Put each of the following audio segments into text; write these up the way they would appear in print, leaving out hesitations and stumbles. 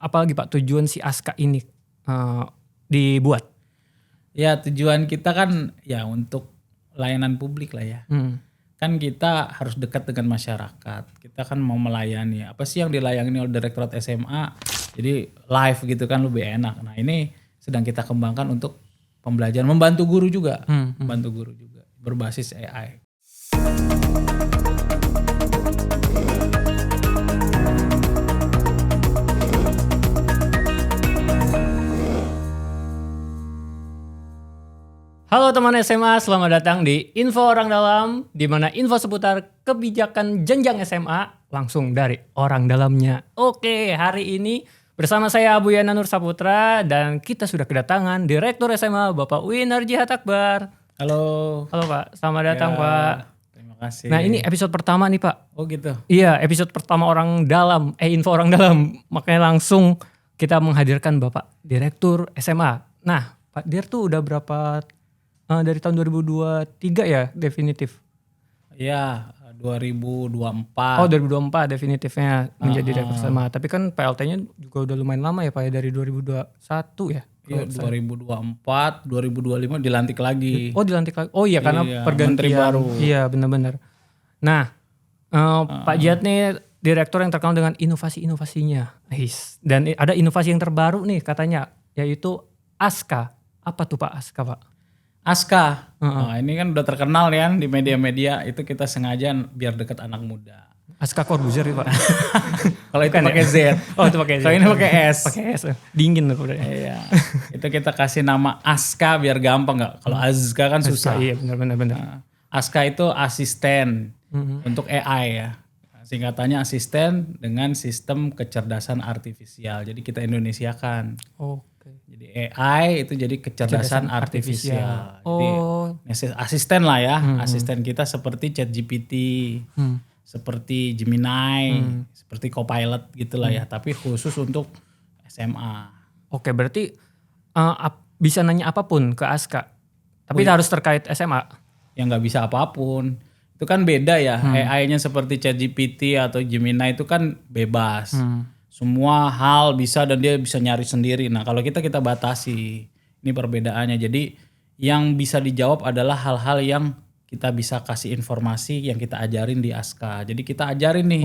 apalagi Pak tujuan si Aska ini dibuat? Ya tujuan kita kan ya untuk layanan publik lah ya. Kan kita harus dekat dengan masyarakat. Kita kan mau melayani. Apa sih yang dilayani oleh Direktorat SMA? Jadi live gitu kan lebih enak. Nah ini sedang kita kembangkan untuk pembelajaran. Membantu guru juga. Membantu guru juga. Berbasis AI. Halo teman SMA, selamat datang di Info Orang Dalam, di mana info seputar kebijakan jenjang SMA langsung dari orang dalamnya. Oke, hari ini bersama saya Abu Yana Nur Saputra dan kita sudah kedatangan Direktur SMA Bapak Winar Jihat Akbar. Halo. Halo Pak, selamat datang Pak. Terima kasih. Nah ini episode pertama nih Pak. Oh gitu. Iya, episode pertama Orang Dalam, Info Orang Dalam. Makanya langsung kita menghadirkan Bapak Direktur SMA. Nah Pak Dir tuh udah berapa... dari tahun 2023 ya definitif? Iya 2024. Oh 2024 definitifnya menjadi direktur SMA. Tapi kan PLT-nya juga udah lumayan lama ya Pak ya, dari 2021 ya? Iya 2024, 2025 dilantik lagi. Oh dilantik lagi. Oh iya karena pergantian. Menteri baru. Iya benar-benar. Nah Pak Jihat nih direktur yang terkenal dengan inovasi-inovasinya. Dan ada inovasi yang terbaru nih katanya, yaitu Aska. Apa tuh Pak Aska Pak? Aska, nah, ini kan udah terkenal ya di media-media, itu kita sengaja biar deket anak muda. Aska Corbuzier ya Pak? Kalau itu pakai Z. Oh itu pakai Z. Kalau ini pakai S. Pakai S, dingin loh berarti. Iya. Itu kita kasih nama Aska biar gampang nggak? Kalau Azka kan susah. Iya benar. Nah, Aska itu asisten untuk AI ya. Singkatannya asisten dengan sistem kecerdasan artifisial. Jadi kita Indonesiakan. Jadi AI itu jadi kecerdasan artifisial. Jadi asisten lah ya. Asisten kita seperti ChatGPT, seperti Gemini, seperti Copilot gitulah ya. Tapi khusus untuk SMA. Oke, berarti bisa nanya apapun ke Aska. Tapi harus terkait SMA. Ya nggak bisa apapun. Itu kan beda ya. AI-nya seperti ChatGPT atau Gemini itu kan bebas. Semua hal bisa dan dia bisa nyari sendiri. Nah kalau kita batasi. Ini perbedaannya. Jadi yang bisa dijawab adalah hal-hal yang kita bisa kasih informasi yang kita ajarin di Aska. Jadi kita ajarin nih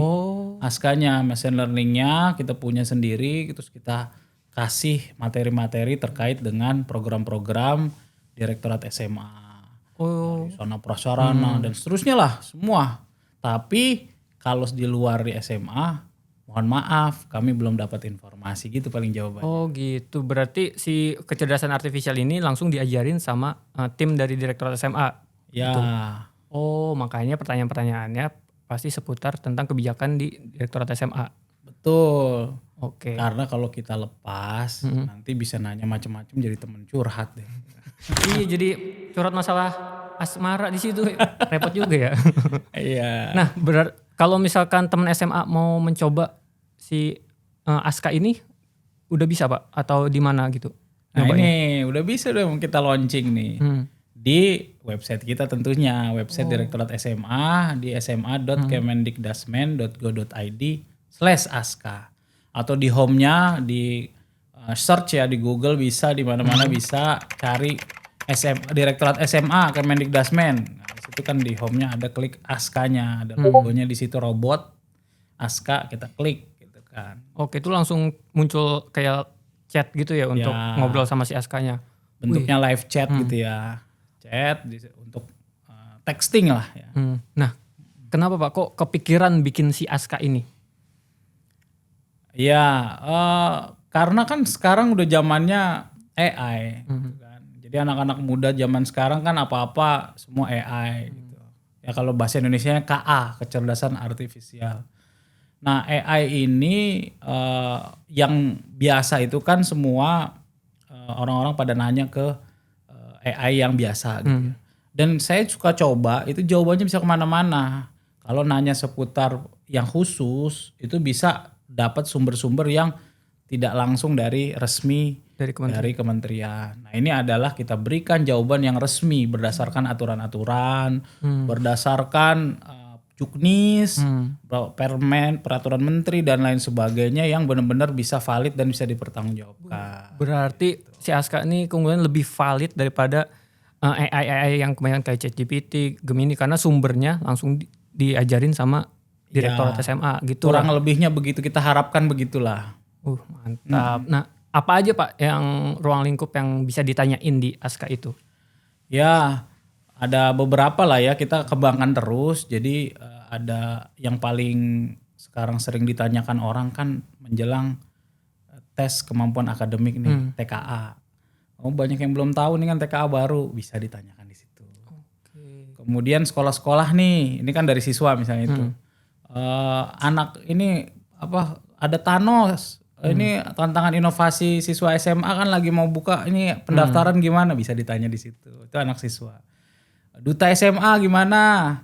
Askanya, machine learningnya kita punya sendiri. Terus kita kasih materi-materi terkait dengan program-program Direktorat SMA. Sarana prasarana dan seterusnya lah semua. Tapi kalau di luar di SMA, mohon maaf kami belum dapat informasi gitu paling jawabannya. Oh gitu, berarti si kecerdasan artifisial ini langsung diajarin sama tim dari Direktorat SMA? Ya. Gitu. Oh makanya pertanyaan-pertanyaannya pasti seputar tentang kebijakan di Direktorat SMA? Betul. Oke. Karena kalau kita lepas nanti bisa nanya macam-macam jadi temen curhat deh. Iya jadi curhat masalah asmara di situ repot juga ya. Iya. Nah kalau misalkan teman SMA mau mencoba si Aska ini udah bisa Pak atau di mana gitu? Nah ini udah bisa dong kita launching nih. Di website kita tentunya, website Direktorat SMA di sma.kemendikdasmen.go.id/aska. Atau di home-nya di search ya di Google bisa, di mana-mana bisa cari Direktorat SMA Kemendikdasmen. Nah, di situ kan di home-nya ada klik Askanya, ada logonya di situ robot Aska, kita klik gitu kan. Oke, itu langsung muncul kayak chat gitu ya untuk ngobrol sama si Askanya. Bentuknya live chat gitu ya. Chat untuk texting lah ya. Nah, kenapa Pak kok kepikiran bikin si Aska ini? Ya, karena kan sekarang udah zamannya AI gitu kan. Jadi anak-anak muda zaman sekarang kan apa-apa semua AI gitu. Ya kalau bahasa Indonesianya KA, kecerdasan artifisial. Nah AI ini yang biasa itu kan semua orang-orang pada nanya ke AI yang biasa gitu. Dan saya suka coba itu jawabannya bisa kemana-mana. Kalau nanya seputar yang khusus itu bisa dapat sumber-sumber yang tidak langsung dari resmi dari kementerian. Nah ini adalah kita berikan jawaban yang resmi berdasarkan aturan-aturan, berdasarkan Juknis, permen, peraturan menteri dan lain sebagainya yang benar-benar bisa valid dan bisa dipertanggungjawabkan. Berarti si Aska ini keunggulan lebih valid daripada AI yang kebanyakan kayak ChatGPT, Gemini karena sumbernya langsung diajarin sama Direktorat SMA gitu. Kurang lebihnya begitu, kita harapkan begitulah. Mantap. Nah, apa aja Pak yang ruang lingkup yang bisa ditanyain di Aska itu? Ya, ada beberapa lah ya, kita kembangkan terus. Jadi ada yang paling sekarang sering ditanyakan orang kan menjelang tes kemampuan akademik nih, TKA. Oh, banyak yang belum tahu nih kan TKA baru, bisa ditanyakan di situ. Kemudian sekolah-sekolah nih, ini kan dari siswa misalnya itu. Anak ini ada Thanos. Ini tantangan inovasi siswa SMA kan lagi mau buka, ini pendaftaran gimana, bisa ditanya di situ. Itu anak siswa. Duta SMA gimana?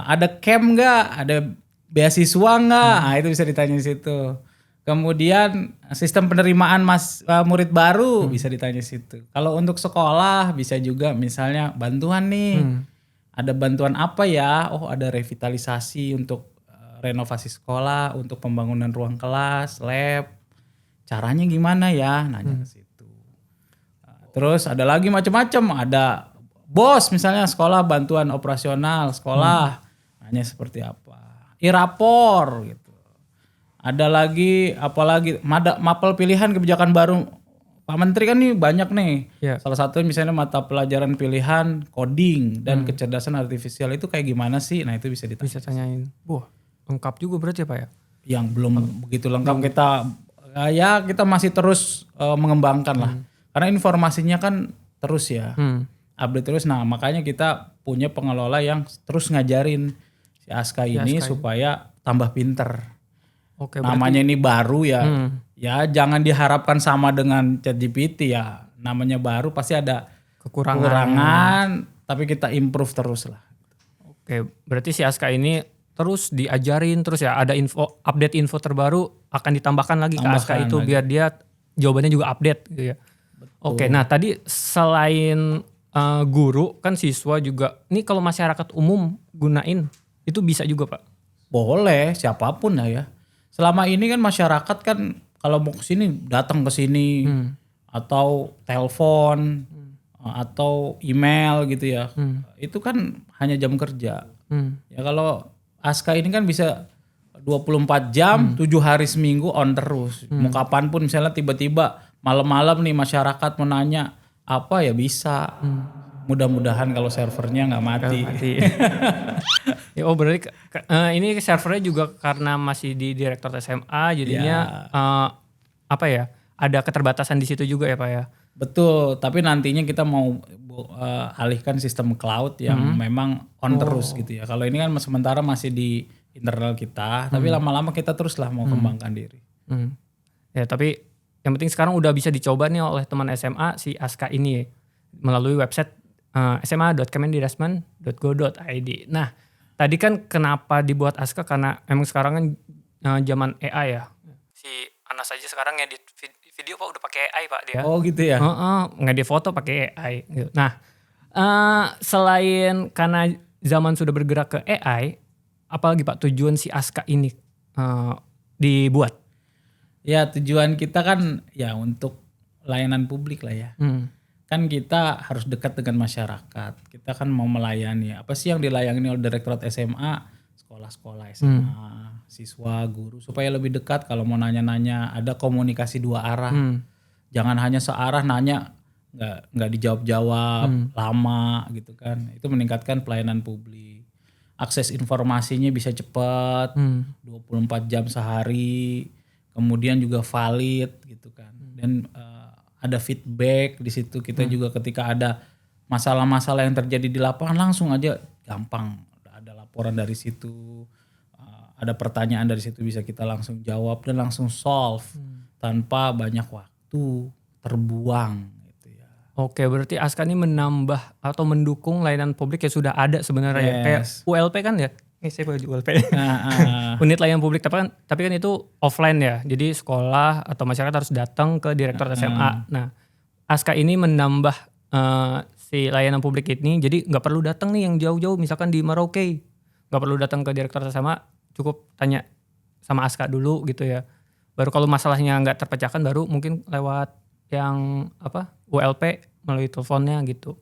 Ada camp nggak? Ada beasiswa nggak? Nah, itu bisa ditanya di situ. Kemudian sistem penerimaan murid baru bisa ditanya di situ. Kalau untuk sekolah bisa juga misalnya bantuan nih. Ada bantuan apa ya? Oh, ada revitalisasi untuk renovasi sekolah, untuk pembangunan ruang kelas, lab. Caranya gimana ya? Nanya ke situ. Terus ada lagi macam-macam, ada BOS misalnya sekolah bantuan operasional sekolah, nanya seperti apa. Irapor gitu. Ada lagi apalagi mapel pilihan kebijakan baru Pak Menteri kan nih banyak nih. Yeah. Salah satunya misalnya mata pelajaran pilihan coding dan kecerdasan artifisial itu kayak gimana sih? Nah, itu bisa ditanya. Bisa tanyain. Wah, lengkap juga berarti ya Pak ya? Yang belum begitu lengkap kita masih terus mengembangkan lah. Karena informasinya kan terus ya. Update terus. Nah, makanya kita punya pengelola yang terus ngajarin si Aska ini supaya tambah pinter. Oke, namanya ini baru ya. Ya jangan diharapkan sama dengan ChatGPT ya. Namanya baru pasti ada kekurangan, tapi kita improve terus lah. Oke, berarti si Aska ini terus diajarin terus ya, ada update info terbaru akan ditambahkan lagi ke Aska itu biar dia jawabannya juga update gitu ya. Oke, nah tadi selain guru kan siswa juga, ini kalau masyarakat umum gunain itu bisa juga Pak? Boleh, siapapun ya. Selama ini kan masyarakat kan kalau mau ke sini datang ke sini atau telepon atau email gitu ya. Itu kan hanya jam kerja. Ya kalau Aska ini kan bisa 24 jam, 7 hari seminggu on terus. Mau kapanpun misalnya tiba-tiba malam-malam nih masyarakat mau nanya apa ya bisa. Mudah-mudahan kalau servernya nggak mati. Ya, oh berarti ini servernya juga karena masih di Direktorat SMA jadinya apa ya, ada keterbatasan di situ juga ya Pak ya? Betul, tapi nantinya kita mau alihkan sistem cloud yang memang on terus gitu ya. Kalau ini kan sementara masih di internal kita, tapi lama-lama kita teruslah mau kembangkan diri. Ya tapi yang penting sekarang udah bisa dicoba nih oleh teman SMA si Aska ini melalui website sma.kemendikbudristek.go.id. Nah, tadi kan kenapa dibuat Aska karena emang sekarang kan zaman AI ya. Si Anas aja sekarang ngedit video Pak udah pakai AI Pak dia. Oh gitu ya. Ngedit foto pakai AI gitu. Nah, selain karena zaman sudah bergerak ke AI, apalagi Pak tujuan si Aska ini dibuat? Ya, tujuan kita kan ya untuk layanan publik lah ya. Kan kita harus dekat dengan masyarakat. Kita kan mau melayani. Apa sih yang dilayani oleh Direktorat SMA? Sekolah-sekolah SMA, siswa, guru. Supaya lebih dekat kalau mau nanya-nanya. Ada komunikasi dua arah. Jangan hanya searah nanya nggak dijawab-jawab lama gitu kan. Itu meningkatkan pelayanan publik. Akses informasinya bisa cepat. 24 jam sehari. Kemudian juga valid gitu kan. Dan ada feedback di situ, kita juga ketika ada masalah-masalah yang terjadi di lapangan langsung aja gampang ada laporan dari situ, ada pertanyaan dari situ bisa kita langsung jawab dan langsung solve tanpa banyak waktu terbuang gitu ya. Oke, berarti Aska ini menambah atau mendukung layanan publik yang sudah ada sebenarnya ya. Kayak ULP kan ya? Saya ULP. Unit layanan publik tapi kan itu offline ya. Jadi sekolah atau masyarakat harus datang ke Direktorat SMA. Nah, Aska ini menambah si layanan publik ini. Jadi nggak perlu datang nih yang jauh-jauh. Misalkan di Merauke, nggak perlu datang ke direktur SMA, cukup tanya sama Aska dulu gitu ya. Baru kalau masalahnya nggak terpecahkan baru mungkin lewat yang ULP melalui teleponnya gitu.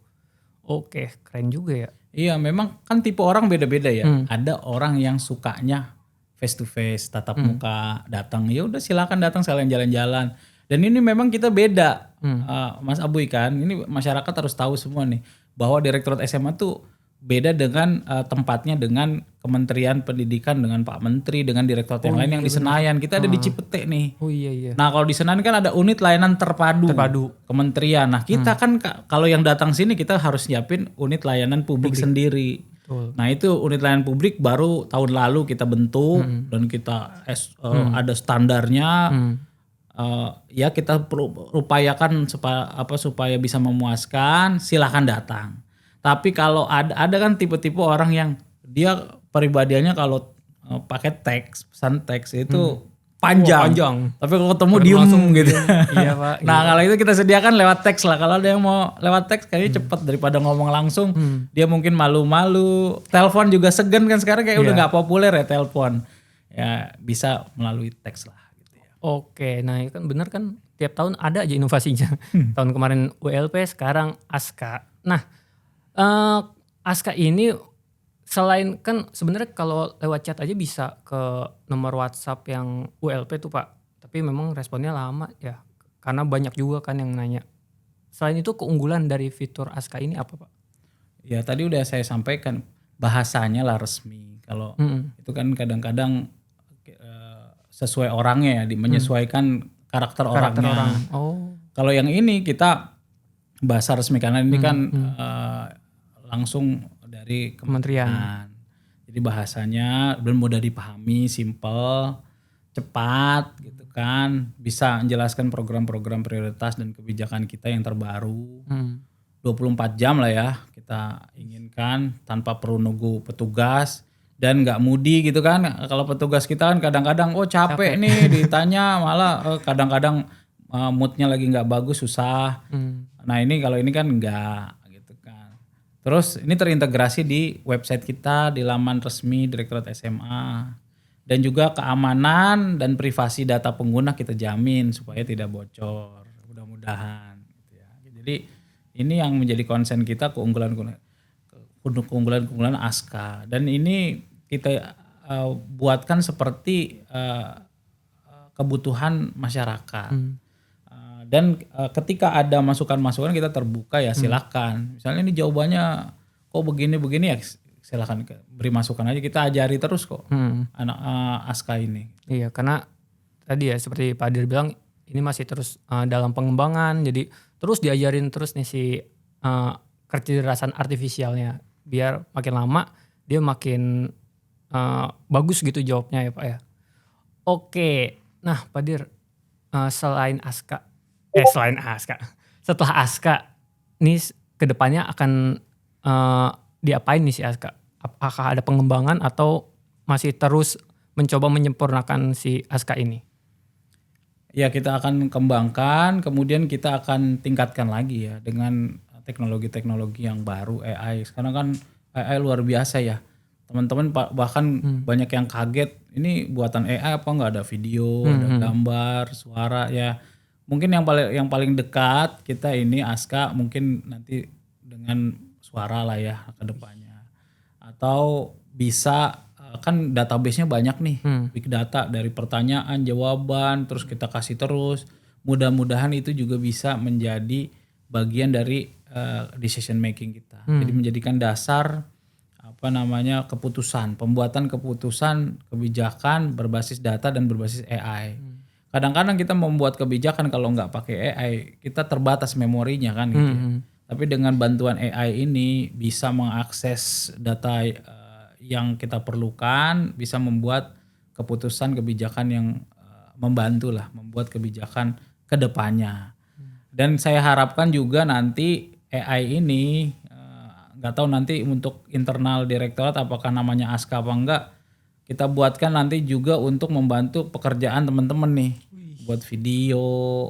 Oke, keren juga ya. Iya, memang kan tipe orang beda-beda ya. Ada orang yang sukanya face to face, tatap muka, datang. Ya udah silakan datang sekalian jalan-jalan. Dan ini memang kita beda, Mas Abuy kan. Ini masyarakat harus tahu semua nih bahwa Direktorat SMA tuh beda dengan tempatnya dengan Kementerian Pendidikan, dengan Pak Menteri, dengan direktorat yang lain yang di Senayan. Kita ada di Cipete nih. Oh iya. Nah kalau di Senayan kan ada unit layanan terpadu kementerian. Nah kita kan kalau yang datang sini kita harus nyiapin unit layanan publik sendiri. Betul. Nah itu unit layanan publik baru tahun lalu kita bentuk dan kita ada standarnya. Ya kita upayakan supaya bisa memuaskan. Silahkan datang. Tapi kalau ada kan tipe-tipe orang yang dia pribadiannya kalau pakai teks, pesan teks itu panjang. Tapi kalau ketemu diem gitu. Iya Pak. Nah kalau itu kita sediakan lewat teks lah. Kalau ada yang mau lewat teks kayaknya cepet daripada ngomong langsung. Dia mungkin malu-malu. Telepon juga segan kan sekarang kayak udah gak populer ya telepon. Ya bisa melalui teks lah. Gitu ya. Oke, nah itu kan bener kan tiap tahun ada aja inovasinya. Tahun kemarin ULP, sekarang Aska. Nah Aska ini selain kan sebenarnya kalau lewat chat aja bisa ke nomor WhatsApp yang ULP tuh Pak. Tapi memang responnya lama ya. Karena banyak juga kan yang nanya. Selain itu keunggulan dari fitur Aska ini apa Pak? Ya tadi udah saya sampaikan bahasanya lah resmi. Kalau itu kan kadang-kadang sesuai orangnya ya, menyesuaikan karakter orangnya. Kalau yang ini kita bahasa resmi karena ini kan langsung dari kementerian. Jadi bahasanya mudah dipahami, simple, cepat gitu kan. Bisa menjelaskan program-program prioritas dan kebijakan kita yang terbaru. 24 jam lah ya kita inginkan tanpa perlu nunggu petugas dan nggak mudi gitu kan. Kalau petugas kita kan kadang-kadang capek nih ditanya malah kadang-kadang moodnya lagi nggak bagus susah. Nah ini kalau ini kan enggak. Terus ini terintegrasi di website kita, di laman resmi Direktorat SMA. Dan juga keamanan dan privasi data pengguna kita jamin supaya tidak bocor. Mudah-mudahan. Gitu ya. Jadi ini yang menjadi konsen kita keunggulan Aska. Dan ini kita buatkan seperti kebutuhan masyarakat. Dan ketika ada masukan-masukan kita terbuka ya silakan. Misalnya ini jawabannya kok begini-begini ya silakan beri masukan aja, kita ajari terus kok anak Aska ini. Iya karena tadi ya seperti Pak Dir bilang ini masih terus dalam pengembangan, jadi terus diajarin terus nih si kecerdasan artifisialnya biar makin lama dia makin bagus gitu jawabnya ya Pak ya. Oke, nah Pak Dir setelah Aska nih kedepannya akan diapain nih si Aska? Apakah ada pengembangan atau masih terus mencoba menyempurnakan si Aska ini? Ya kita akan kembangkan, kemudian kita akan tingkatkan lagi ya dengan teknologi-teknologi yang baru AI. Sekarang kan AI luar biasa ya. Teman-teman bahkan banyak yang kaget, ini buatan AI apa nggak ada video, ada gambar, suara ya. Mungkin yang paling dekat kita ini Aska mungkin nanti dengan suara lah ya ke depannya. Atau bisa kan database-nya banyak nih, big data dari pertanyaan, jawaban, terus kita kasih terus. Mudah-mudahan itu juga bisa menjadi bagian dari decision making kita. Jadi menjadikan dasar pembuatan keputusan kebijakan berbasis data dan berbasis AI. Kadang-kadang kita membuat kebijakan kalau nggak pakai AI, kita terbatas memorinya kan gitu. Tapi dengan bantuan AI ini bisa mengakses data yang kita perlukan, bisa membuat keputusan kebijakan yang membuat kebijakan ke depannya. Dan saya harapkan juga nanti AI ini, nggak tahu nanti untuk internal direktorat apakah namanya Aska apa enggak, kita buatkan nanti juga untuk membantu pekerjaan teman-teman nih. Buat video,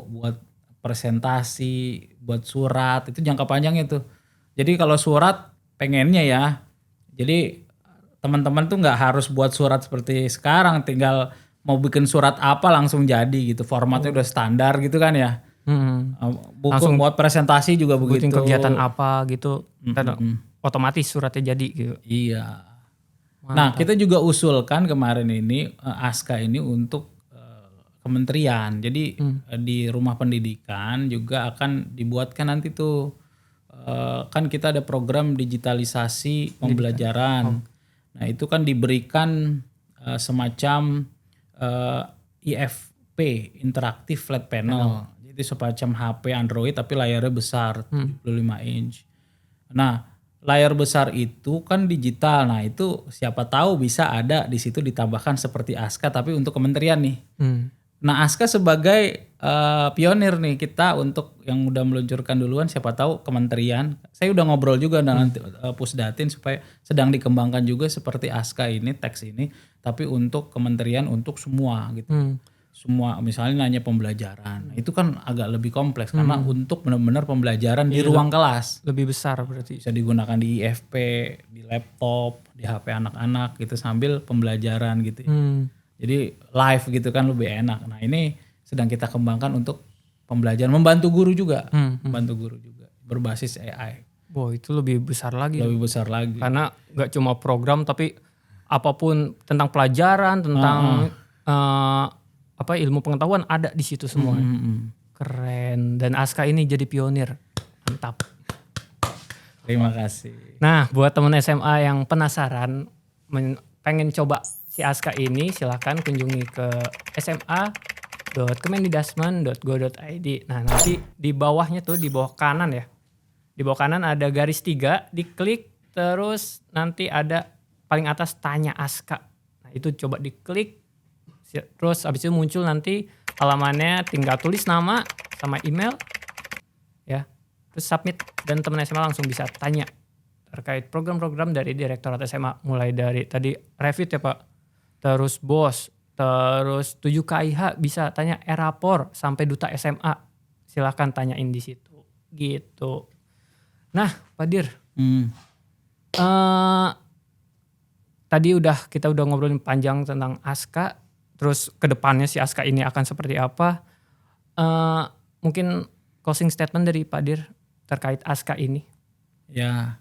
buat presentasi, buat surat, itu jangka panjang itu. Jadi kalau surat pengennya ya, jadi teman-teman tuh nggak harus buat surat seperti sekarang, tinggal mau bikin surat apa langsung jadi gitu. Formatnya udah standar gitu kan ya. Buku Langsung buat presentasi juga Buatin begitu. kegiatan apa gitu, otomatis suratnya jadi gitu. Iya. Nah, kita juga usulkan kemarin ini ASKA ini untuk kementerian. Jadi di rumah pendidikan juga akan dibuatkan nanti tuh kan kita ada program digitalisasi pembelajaran. Nah, itu kan diberikan semacam IFP, interaktif flat panel. Jadi semacam HP Android tapi layarnya besar 75 inch. Nah, layar besar itu kan digital. Nah, itu siapa tahu bisa ada di situ ditambahkan seperti ASKA tapi untuk kementerian nih. Nah, ASKA sebagai pionir nih kita untuk yang udah meluncurkan duluan, siapa tahu kementerian. Saya udah ngobrol juga dengan Pusdatin supaya sedang dikembangkan juga seperti ASKA ini, teks ini, tapi untuk kementerian untuk semua gitu. Semua misalnya nanya pembelajaran. Nah, itu kan agak lebih kompleks karena untuk benar-benar pembelajaran di ruang kelas. Lebih besar berarti. Bisa digunakan di IFP, di laptop, di HP anak-anak gitu sambil pembelajaran gitu. Jadi live gitu kan lebih enak. Nah, ini sedang kita kembangkan untuk pembelajaran, membantu guru juga. Membantu guru juga berbasis AI. Wow, itu lebih besar lagi. Lebih besar lagi. Karena nggak cuma program tapi apapun tentang pelajaran, tentang ilmu pengetahuan ada di situ semua. Keren. Dan ASKA ini jadi pionir. Mantap. Terima kasih. Nah, buat teman SMA yang penasaran pengen coba si ASKA ini, silahkan kunjungi ke sma.kemendidasmen.go.id. Nah, nanti di bawahnya tuh, di bawah kanan ya. Di bawah kanan ada garis 3, diklik terus nanti ada paling atas tanya ASKA. Nah, itu coba diklik. Terus abis itu muncul nanti halamannya, tinggal tulis nama sama email ya. Terus submit dan teman SMA langsung bisa tanya terkait program-program dari Direktorat SMA. Mulai dari tadi Revit ya Pak, terus BOS, terus 7KIH bisa tanya Erapor sampai Duta SMA. Silahkan tanyain di situ gitu. Nah Pak Dir, tadi kita udah ngobrolin panjang tentang ASKA. Terus kedepannya si ASKA ini akan seperti apa? Mungkin closing statement dari Pak Dir terkait ASKA ini. Ya,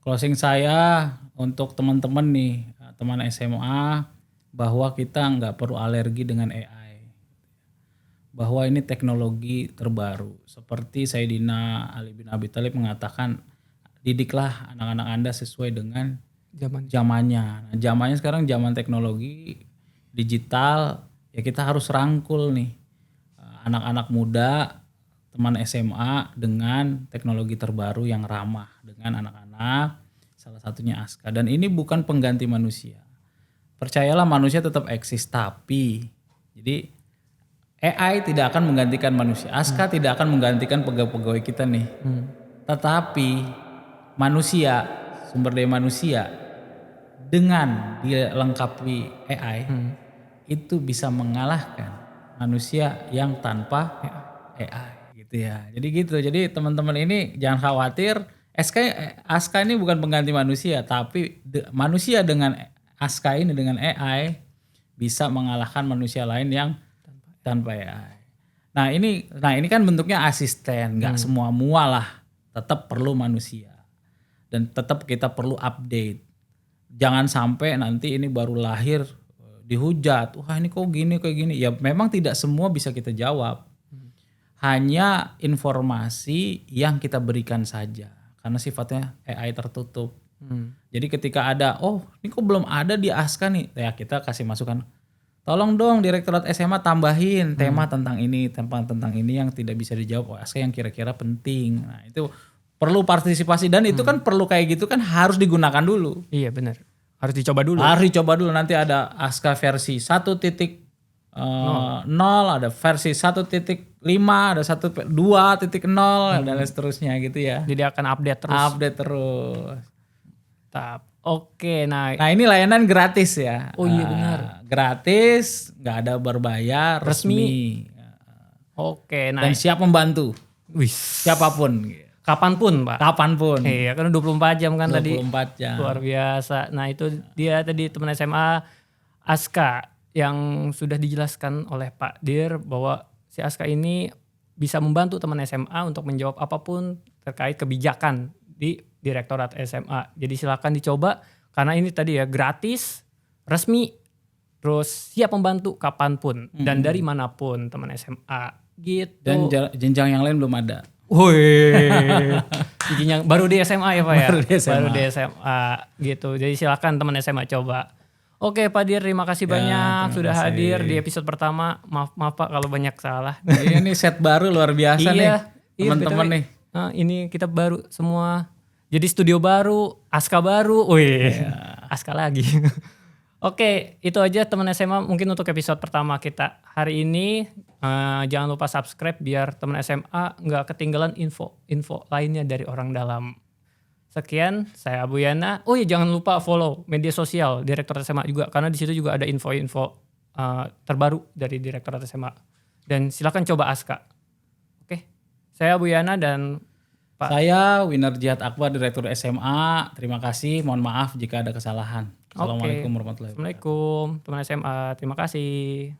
closing saya untuk teman-teman nih, teman SMA, bahwa kita nggak perlu alergi dengan AI. Bahwa ini teknologi terbaru. Seperti Sayyidina Ali bin Abi Thalib mengatakan, didiklah anak-anak Anda sesuai dengan zamannya. Nah, zamannya sekarang zaman teknologi digital, ya kita harus rangkul nih anak-anak muda, teman SMA dengan teknologi terbaru yang ramah dengan anak-anak, salah satunya ASKA. Dan ini bukan pengganti manusia. Percayalah manusia tetap eksis, tapi jadi AI tidak akan menggantikan manusia. ASKA tidak akan menggantikan pegawai-pegawai kita nih. Tetapi manusia, sumber daya manusia dengan dilengkapi AI itu bisa mengalahkan manusia yang tanpa AI gitu ya. Jadi gitu. Jadi teman-teman ini jangan khawatir. ASKA ini bukan pengganti manusia, tapi manusia dengan ASKA ini dengan AI bisa mengalahkan manusia lain yang tanpa AI. Nah ini kan bentuknya asisten, nggak semua mualah, tetap perlu manusia dan tetap kita perlu update. Jangan sampai nanti ini baru lahir dihujat, wah ini kok gini kayak gini. Ya memang tidak semua bisa kita jawab. Hanya informasi yang kita berikan saja. Karena sifatnya AI tertutup. Jadi ketika ada, oh ini kok belum ada di ASKA nih. Ya kita kasih masukan. Tolong dong Direktorat SMA tambahin tema tentang ini yang tidak bisa dijawab oleh ASKA yang kira-kira penting. Nah itu perlu partisipasi dan itu kan perlu kayak gitu kan harus digunakan dulu. Iya benar. Harus dicoba dulu. Harus dicoba dulu, nanti ada ASKA versi 1.0, ada versi 1.5, ada 2.0 dan seterusnya gitu ya. Jadi akan update terus. Update terus. Oke, nah ini layanan gratis ya. Oh iya benar. Gratis, nggak ada berbayar, resmi. Oke, nah Dan siap membantu. wih, Siapapun. kapanpun Pak. Kapanpun. Iya kan 24 jam kan 24 tadi. jam. Luar biasa. Nah itu dia tadi teman SMA Aska yang sudah dijelaskan oleh Pak Dir bahwa si Aska ini bisa membantu teman SMA untuk menjawab apapun terkait kebijakan di Direktorat SMA. Jadi silakan dicoba karena ini tadi ya gratis, resmi, terus siap membantu kapanpun dan dari manapun teman SMA gitu. Dan jenjang yang lain belum ada. Woi, jenjang baru di SMA ya Pak ya? Baru Baru di SMA. di SMA gitu. Jadi silakan teman SMA coba. Oke Pak Dir, terima kasih banyak terima sudah kasih. hadir di episode pertama. Maaf Pak kalau banyak salah. Ini set baru luar biasa nih. Teman-teman BTW. nih. Ini kita baru semua. Jadi studio baru, Aska baru. Wih, Aska lagi. Oke, itu aja teman SMA mungkin untuk episode pertama kita hari ini. Jangan lupa subscribe biar teman SMA nggak ketinggalan info lainnya dari orang dalam. Sekian, saya Abu Yana. Oh iya, jangan lupa follow media sosial Direktorat SMA juga karena di situ juga ada info-info terbaru dari Direktorat SMA. Dan silakan coba Aska. Oke, saya Abu Yana dan Pak. Saya Winner Jihad Akbar, Direktur SMA. Terima kasih, mohon maaf jika ada kesalahan. Assalamualaikum warahmatullahi wabarakatuh. Assalamualaikum teman SMA. Terima kasih.